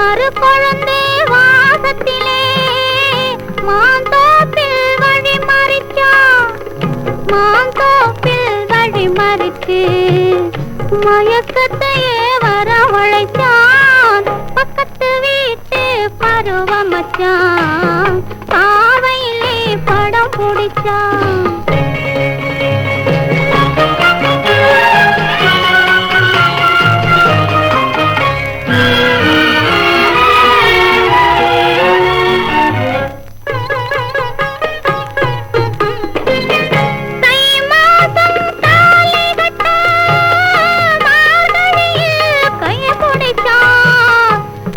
மறு கொழுந்தே வாசத்திலே மாந்தோப்பில் வழி மறிச்சான். மாந்தோப்பில் வழி மறித்து மயக்கத்தையே வரவழைச்சான். பக்கத்து வீட்டு பருவமச்சான் பாவையிலே படம் பிடிச்சான்.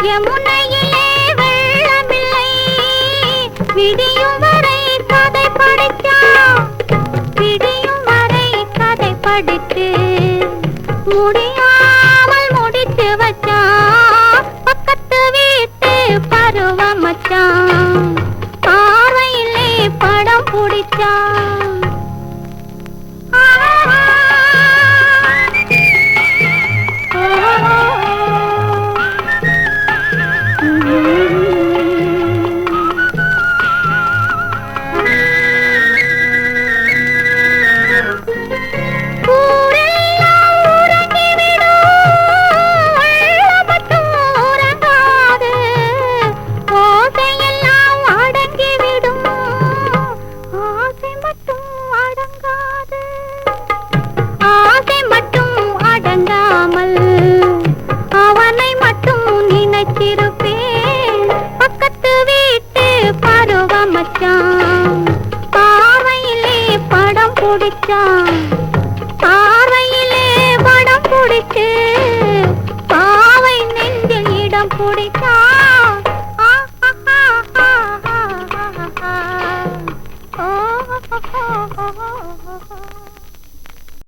யமுனையிலே வெள்ளமில்லை விடியும் வரை கதை படிச்சான். விடியும் வரை கதை படித்து முடியாமல் முடிச்சு வச்சான். பக்கத்து வீட்டு பருவமச்சான் பார்வையிலே படம் பிடிச்சான். அவனை மட்டும் நினைச்சிரு